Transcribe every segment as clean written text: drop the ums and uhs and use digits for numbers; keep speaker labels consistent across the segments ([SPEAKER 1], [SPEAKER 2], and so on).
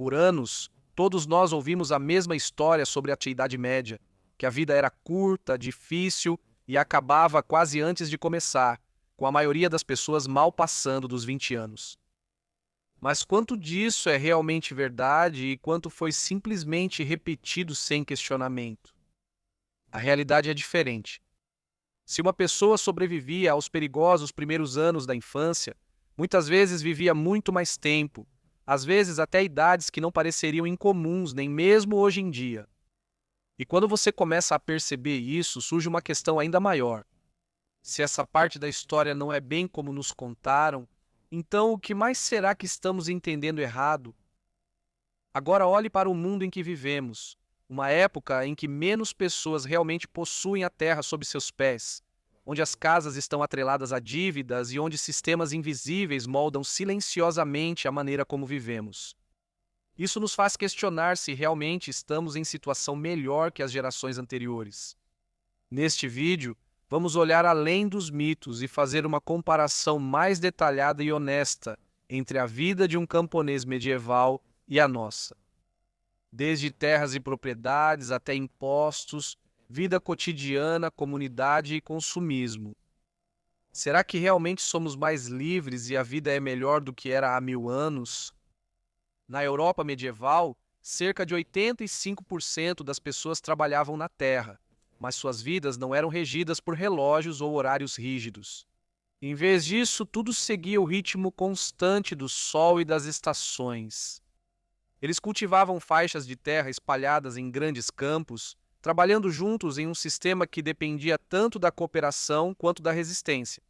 [SPEAKER 1] Por anos, todos nós ouvimos a mesma história sobre a Idade Média, que a vida era curta, difícil e acabava quase antes de começar, com a maioria das pessoas mal passando dos 20 anos. Mas quanto disso é realmente verdade e quanto foi simplesmente repetido sem questionamento? A realidade é diferente. Se uma pessoa sobrevivia aos perigosos primeiros anos da infância, muitas vezes vivia muito mais tempo, às vezes até idades que não pareceriam incomuns nem mesmo hoje em dia. E quando você começa a perceber isso, surge uma questão ainda maior. Se essa parte da história não é bem como nos contaram, então o que mais será que estamos entendendo errado? Agora olhe para o mundo em que vivemos, uma época em que menos pessoas realmente possuem a terra sob seus pés, onde as casas estão atreladas a dívidas e onde sistemas invisíveis moldam silenciosamente a maneira como vivemos. Isso nos faz questionar se realmente estamos em situação melhor que as gerações anteriores. Neste vídeo, vamos olhar além dos mitos e fazer uma comparação mais detalhada e honesta entre a vida de um camponês medieval e a nossa. Desde terras e propriedades até impostos, vida cotidiana, comunidade e consumismo. Será que realmente somos mais livres e a vida é melhor do que era há 1000 anos? Na Europa medieval, cerca de 85% das pessoas trabalhavam na terra, mas suas vidas não eram regidas por relógios ou horários rígidos. Em vez disso, tudo seguia o ritmo constante do sol e das estações. Eles cultivavam faixas de terra espalhadas em grandes campos, trabalhando juntos em um sistema que dependia tanto da cooperação quanto da resistência.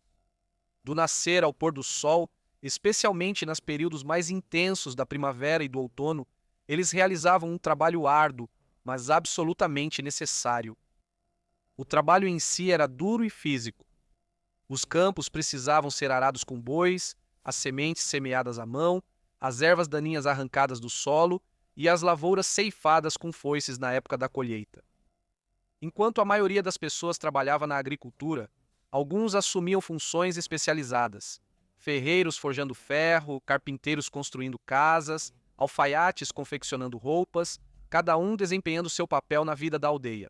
[SPEAKER 1] Do nascer ao pôr do sol, especialmente nos períodos mais intensos da primavera e do outono, eles realizavam um trabalho árduo, mas absolutamente necessário. O trabalho em si era duro e físico. Os campos precisavam ser arados com bois, as sementes semeadas à mão, as ervas daninhas arrancadas do solo e as lavouras ceifadas com foices na época da colheita. Enquanto a maioria das pessoas trabalhava na agricultura, alguns assumiam funções especializadas: ferreiros forjando ferro, carpinteiros construindo casas, alfaiates confeccionando roupas, cada um desempenhando seu papel na vida da aldeia.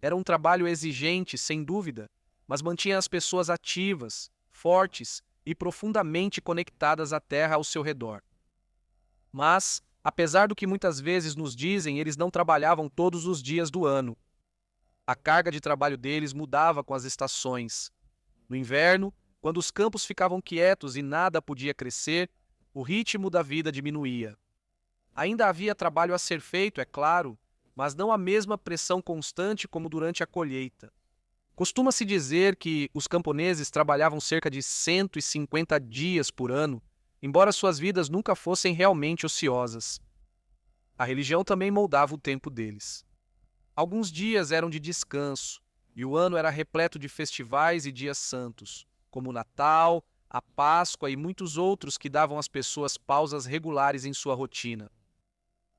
[SPEAKER 1] Era um trabalho exigente, sem dúvida, mas mantinha as pessoas ativas, fortes e profundamente conectadas à terra ao seu redor. Mas, apesar do que muitas vezes nos dizem, eles não trabalhavam todos os dias do ano. A carga de trabalho deles mudava com as estações. No inverno, quando os campos ficavam quietos e nada podia crescer, o ritmo da vida diminuía. Ainda havia trabalho a ser feito, é claro, mas não a mesma pressão constante como durante a colheita. Costuma-se dizer que os camponeses trabalhavam cerca de 150 dias por ano, embora suas vidas nunca fossem realmente ociosas. A religião também moldava o tempo deles. Alguns dias eram de descanso, e o ano era repleto de festivais e dias santos, como o Natal, a Páscoa e muitos outros que davam às pessoas pausas regulares em sua rotina.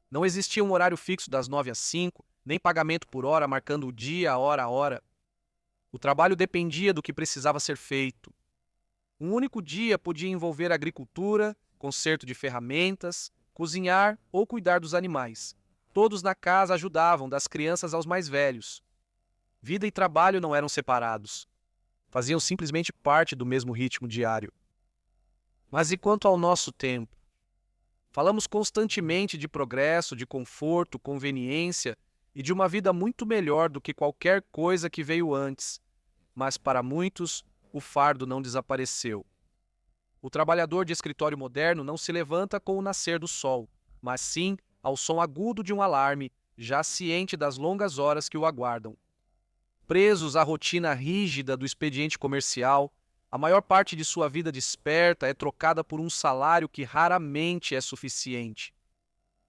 [SPEAKER 1] Não existia um horário fixo das 9 às 5, nem pagamento por hora marcando o dia, a hora. O trabalho dependia do que precisava ser feito. Um único dia podia envolver agricultura, conserto de ferramentas, cozinhar ou cuidar dos animais. Todos na casa ajudavam, das crianças aos mais velhos. Vida e trabalho não eram separados. Faziam simplesmente parte do mesmo ritmo diário. Mas e quanto ao nosso tempo? Falamos constantemente de progresso, de conforto, conveniência e de uma vida muito melhor do que qualquer coisa que veio antes. Mas para muitos, o fardo não desapareceu. O trabalhador de escritório moderno não se levanta com o nascer do sol, mas sim ao som agudo de um alarme, já ciente das longas horas que o aguardam. Presos à rotina rígida do expediente comercial, a maior parte de sua vida desperta é trocada por um salário que raramente é suficiente.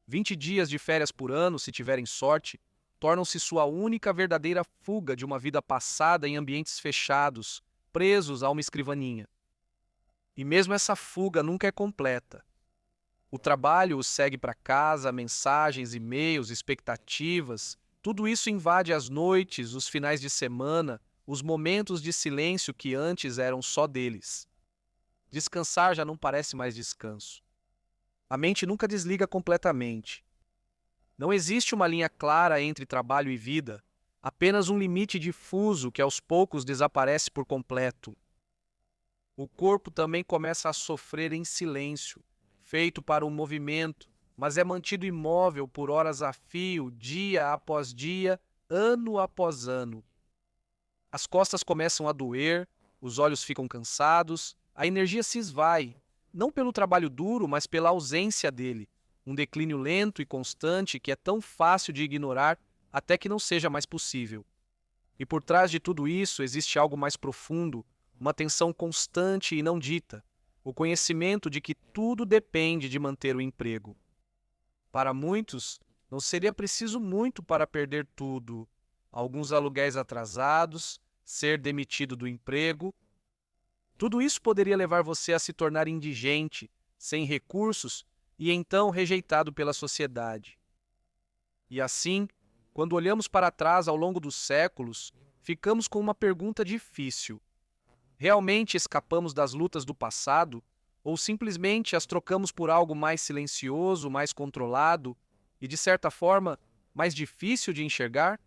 [SPEAKER 1] 20 dias de férias por ano, se tiverem sorte, tornam-se sua única verdadeira fuga de uma vida passada em ambientes fechados, presos a uma escrivaninha. E mesmo essa fuga nunca é completa. O trabalho os segue para casa, mensagens, e-mails, expectativas, tudo isso invade as noites, os finais de semana, os momentos de silêncio que antes eram só deles. Descansar já não parece mais descanso. A mente nunca desliga completamente. Não existe uma linha clara entre trabalho e vida, apenas um limite difuso que aos poucos desaparece por completo. O corpo também começa a sofrer em silêncio, feito para o movimento, mas é mantido imóvel por horas a fio, dia após dia, ano após ano. As costas começam a doer, os olhos ficam cansados, a energia se esvai, não pelo trabalho duro, mas pela ausência dele. Um declínio lento e constante que é tão fácil de ignorar até que não seja mais possível. E por trás de tudo isso existe algo mais profundo, uma tensão constante e não dita, o conhecimento de que tudo depende de manter o emprego. Para muitos, não seria preciso muito para perder tudo. Alguns aluguéis atrasados, ser demitido do emprego. Tudo isso poderia levar você a se tornar indigente, sem recursos e então rejeitado pela sociedade. E assim, quando olhamos para trás ao longo dos séculos, ficamos com uma pergunta difícil. Realmente escapamos das lutas do passado ou simplesmente as trocamos por algo mais silencioso, mais controlado e, de certa forma, mais difícil de enxergar?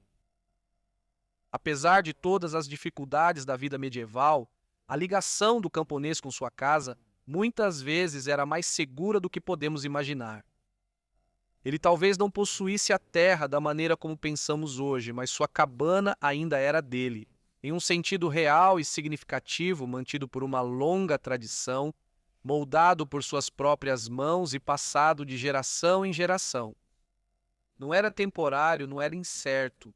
[SPEAKER 1] Apesar de todas as dificuldades da vida medieval, a ligação do camponês com sua casa muitas vezes era mais segura do que podemos imaginar. Ele talvez não possuísse a terra da maneira como pensamos hoje, mas sua cabana ainda era dele, em um sentido real e significativo mantido por uma longa tradição, moldado por suas próprias mãos e passado de geração em geração. Não era temporário, não era incerto.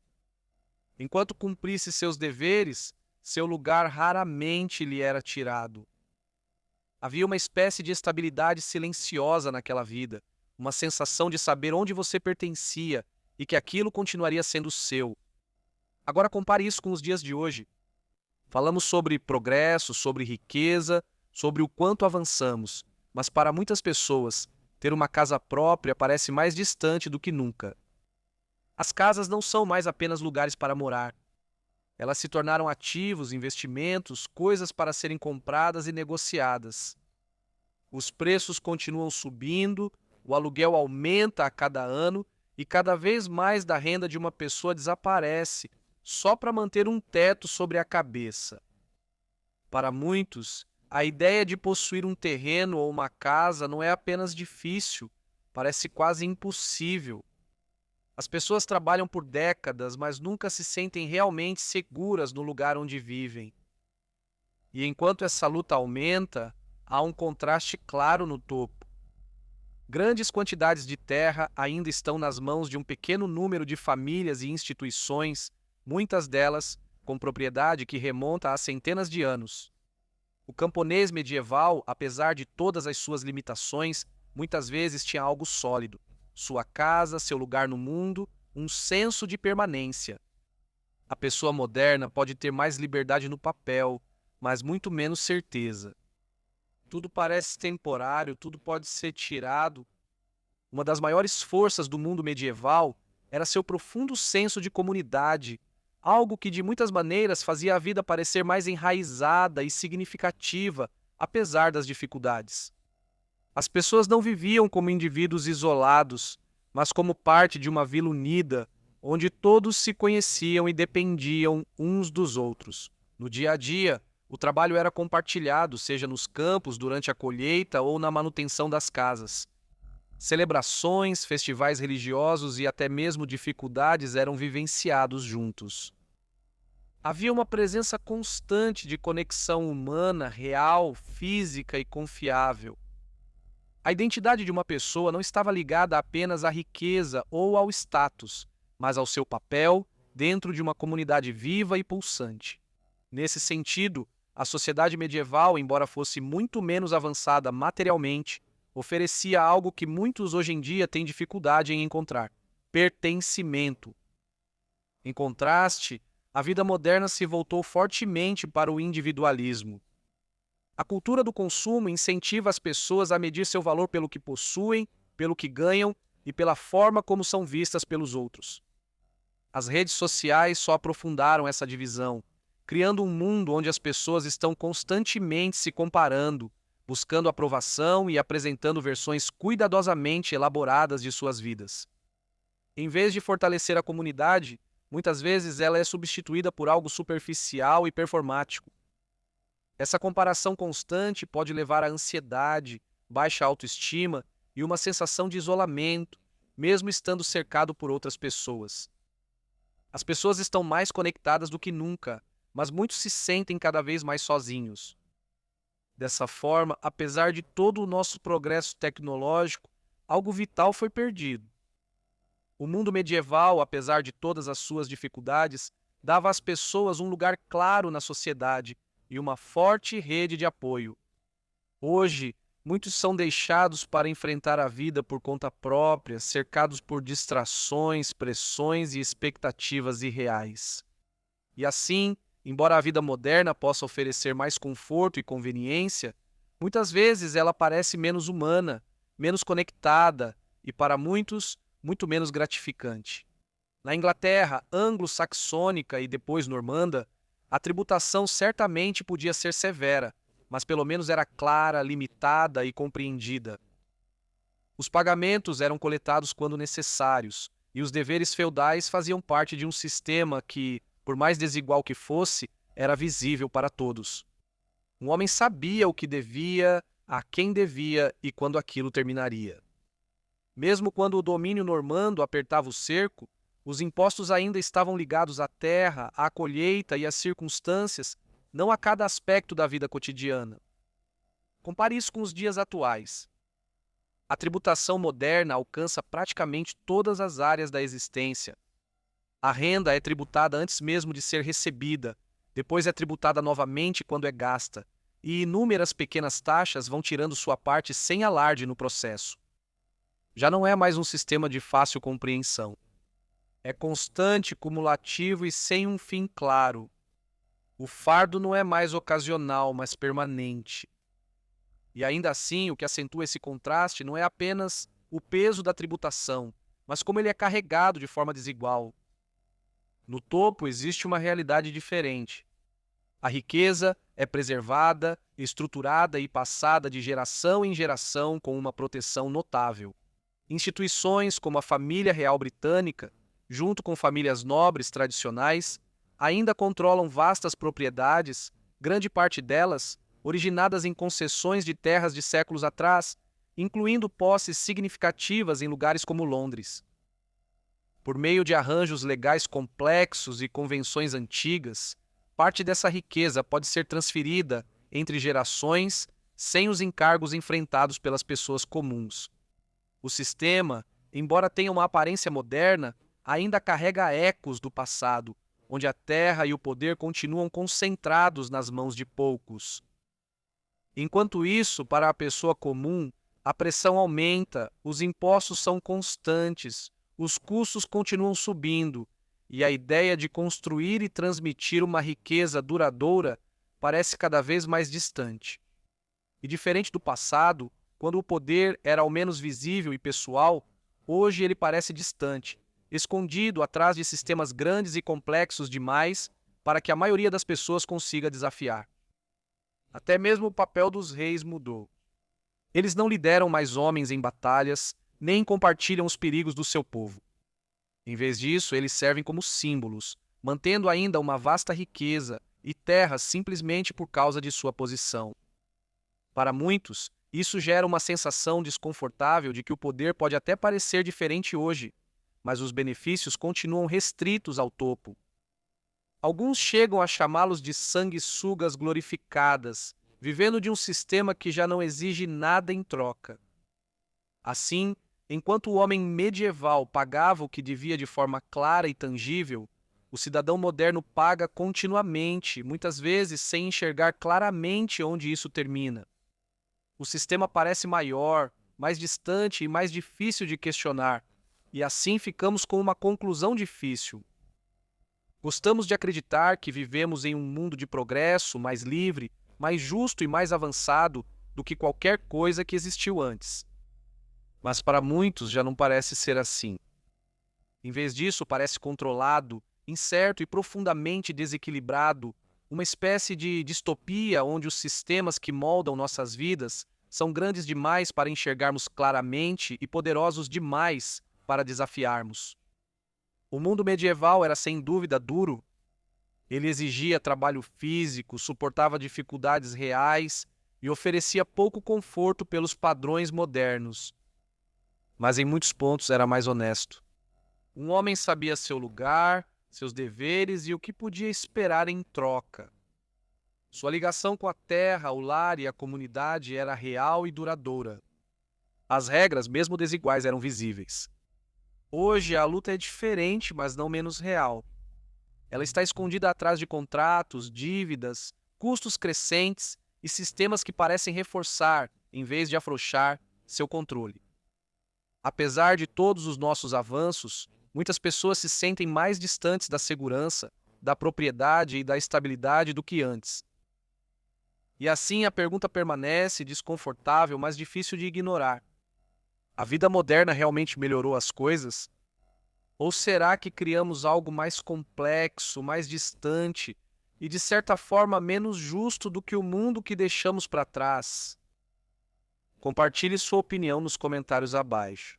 [SPEAKER 1] Enquanto cumprisse seus deveres, seu lugar raramente lhe era tirado. Havia uma espécie de estabilidade silenciosa naquela vida, uma sensação de saber onde você pertencia e que aquilo continuaria sendo seu. Agora compare isso com os dias de hoje. Falamos sobre progresso, sobre riqueza, sobre o quanto avançamos, mas para muitas pessoas, ter uma casa própria parece mais distante do que nunca. As casas não são mais apenas lugares para morar. Elas se tornaram ativos, investimentos, coisas para serem compradas e negociadas. Os preços continuam subindo, o aluguel aumenta a cada ano e cada vez mais da renda de uma pessoa desaparece só para manter um teto sobre a cabeça. Para muitos, a ideia de possuir um terreno ou uma casa não é apenas difícil, parece quase impossível. As pessoas trabalham por décadas, mas nunca se sentem realmente seguras no lugar onde vivem. E enquanto essa luta aumenta, há um contraste claro no topo. Grandes quantidades de terra ainda estão nas mãos de um pequeno número de famílias e instituições, muitas delas com propriedade que remonta a centenas de anos. O camponês medieval, apesar de todas as suas limitações, muitas vezes tinha algo sólido. Sua casa, seu lugar no mundo, um senso de permanência. A pessoa moderna pode ter mais liberdade no papel, mas muito menos certeza. Tudo parece temporário, tudo pode ser tirado. Uma das maiores forças do mundo medieval era seu profundo senso de comunidade, algo que de muitas maneiras fazia a vida parecer mais enraizada e significativa, apesar das dificuldades. As pessoas não viviam como indivíduos isolados, mas como parte de uma vila unida, onde todos se conheciam e dependiam uns dos outros. No dia a dia, o trabalho era compartilhado, seja nos campos, durante a colheita ou na manutenção das casas. Celebrações, festivais religiosos e até mesmo dificuldades eram vivenciados juntos. Havia uma presença constante de conexão humana, real, física e confiável. A identidade de uma pessoa não estava ligada apenas à riqueza ou ao status, mas ao seu papel dentro de uma comunidade viva e pulsante. Nesse sentido, a sociedade medieval, embora fosse muito menos avançada materialmente, oferecia algo que muitos hoje em dia têm dificuldade em encontrar: pertencimento. Em contraste, a vida moderna se voltou fortemente para o individualismo. A cultura do consumo incentiva as pessoas a medir seu valor pelo que possuem, pelo que ganham e pela forma como são vistas pelos outros. As redes sociais só aprofundaram essa divisão, criando um mundo onde as pessoas estão constantemente se comparando, buscando aprovação e apresentando versões cuidadosamente elaboradas de suas vidas. Em vez de fortalecer a comunidade, muitas vezes ela é substituída por algo superficial e performático. Essa comparação constante pode levar à ansiedade, baixa autoestima e uma sensação de isolamento, mesmo estando cercado por outras pessoas. As pessoas estão mais conectadas do que nunca, mas muitos se sentem cada vez mais sozinhos. Dessa forma, apesar de todo o nosso progresso tecnológico, algo vital foi perdido. O mundo medieval, apesar de todas as suas dificuldades, dava às pessoas um lugar claro na sociedade e uma forte rede de apoio. Hoje, muitos são deixados para enfrentar a vida por conta própria, cercados por distrações, pressões e expectativas irreais. E assim, embora a vida moderna possa oferecer mais conforto e conveniência, muitas vezes ela parece menos humana, menos conectada e, para muitos, muito menos gratificante. Na Inglaterra anglo-saxônica e depois normanda, a tributação certamente podia ser severa, mas pelo menos era clara, limitada e compreendida. Os pagamentos eram coletados quando necessários, e os deveres feudais faziam parte de um sistema que, por mais desigual que fosse, era visível para todos. Um homem sabia o que devia, a quem devia e quando aquilo terminaria. Mesmo quando o domínio normando apertava o cerco, os impostos ainda estavam ligados à terra, à colheita e às circunstâncias, não a cada aspecto da vida cotidiana. Compare isso com os dias atuais. A tributação moderna alcança praticamente todas as áreas da existência. A renda é tributada antes mesmo de ser recebida, depois é tributada novamente quando é gasta, e inúmeras pequenas taxas vão tirando sua parte sem alarde no processo. Já não é mais um sistema de fácil compreensão. É constante, cumulativo e sem um fim claro. O fardo não é mais ocasional, mas permanente. E ainda assim, o que acentua esse contraste não é apenas o peso da tributação, mas como ele é carregado de forma desigual. No topo existe uma realidade diferente. A riqueza é preservada, estruturada e passada de geração em geração com uma proteção notável. Instituições como a família real britânica, junto com famílias nobres tradicionais, ainda controlam vastas propriedades, grande parte delas originadas em concessões de terras de séculos atrás, incluindo posses significativas em lugares como Londres. Por meio de arranjos legais complexos e convenções antigas, parte dessa riqueza pode ser transferida entre gerações sem os encargos enfrentados pelas pessoas comuns. O sistema, embora tenha uma aparência moderna, ainda carrega ecos do passado, onde a terra e o poder continuam concentrados nas mãos de poucos. Enquanto isso, para a pessoa comum, a pressão aumenta, os impostos são constantes, os custos continuam subindo, e a ideia de construir e transmitir uma riqueza duradoura parece cada vez mais distante. E diferente do passado, quando o poder era ao menos visível e pessoal, hoje ele parece distante, escondido atrás de sistemas grandes e complexos demais para que a maioria das pessoas consiga desafiar. Até mesmo o papel dos reis mudou. Eles não lideram mais homens em batalhas, nem compartilham os perigos do seu povo. Em vez disso, eles servem como símbolos, mantendo ainda uma vasta riqueza e terras simplesmente por causa de sua posição. Para muitos, isso gera uma sensação desconfortável de que o poder pode até parecer diferente hoje, mas os benefícios continuam restritos ao topo. Alguns chegam a chamá-los de sanguessugas glorificadas, vivendo de um sistema que já não exige nada em troca. Assim, enquanto o homem medieval pagava o que devia de forma clara e tangível, o cidadão moderno paga continuamente, muitas vezes sem enxergar claramente onde isso termina. O sistema parece maior, mais distante e mais difícil de questionar, e assim ficamos com uma conclusão difícil. Gostamos de acreditar que vivemos em um mundo de progresso, mais livre, mais justo e mais avançado do que qualquer coisa que existiu antes. Mas para muitos já não parece ser assim. Em vez disso, parece controlado, incerto e profundamente desequilibrado, uma espécie de distopia onde os sistemas que moldam nossas vidas são grandes demais para enxergarmos claramente e poderosos demais para desafiarmos. O mundo medieval era sem dúvida duro. Ele exigia trabalho físico, suportava dificuldades reais e oferecia pouco conforto pelos padrões modernos. Mas em muitos pontos era mais honesto. Um homem sabia seu lugar, seus deveres e o que podia esperar em troca. Sua ligação com a terra, o lar e a comunidade era real e duradoura. As regras, mesmo desiguais, eram visíveis. Hoje a luta é diferente, mas não menos real. Ela está escondida atrás de contratos, dívidas, custos crescentes e sistemas que parecem reforçar, em vez de afrouxar, seu controle. Apesar de todos os nossos avanços, muitas pessoas se sentem mais distantes da segurança, da propriedade e da estabilidade do que antes. E assim a pergunta permanece desconfortável, mas difícil de ignorar. A vida moderna realmente melhorou as coisas? Ou será que criamos algo mais complexo, mais distante e, de certa forma, menos justo do que o mundo que deixamos para trás? Compartilhe sua opinião nos comentários abaixo.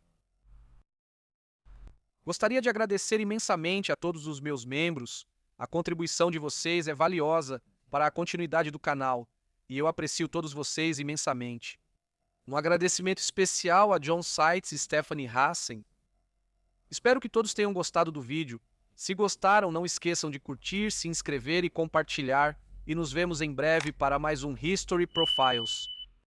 [SPEAKER 1] Gostaria de agradecer imensamente a todos os meus membros. A contribuição de vocês é valiosa para a continuidade do canal e eu aprecio todos vocês imensamente. Um agradecimento especial a John Seitz e Stephanie Hassen. Espero que todos tenham gostado do vídeo. Se gostaram, não esqueçam de curtir, se inscrever e compartilhar. E nos vemos em breve para mais um History Profiles.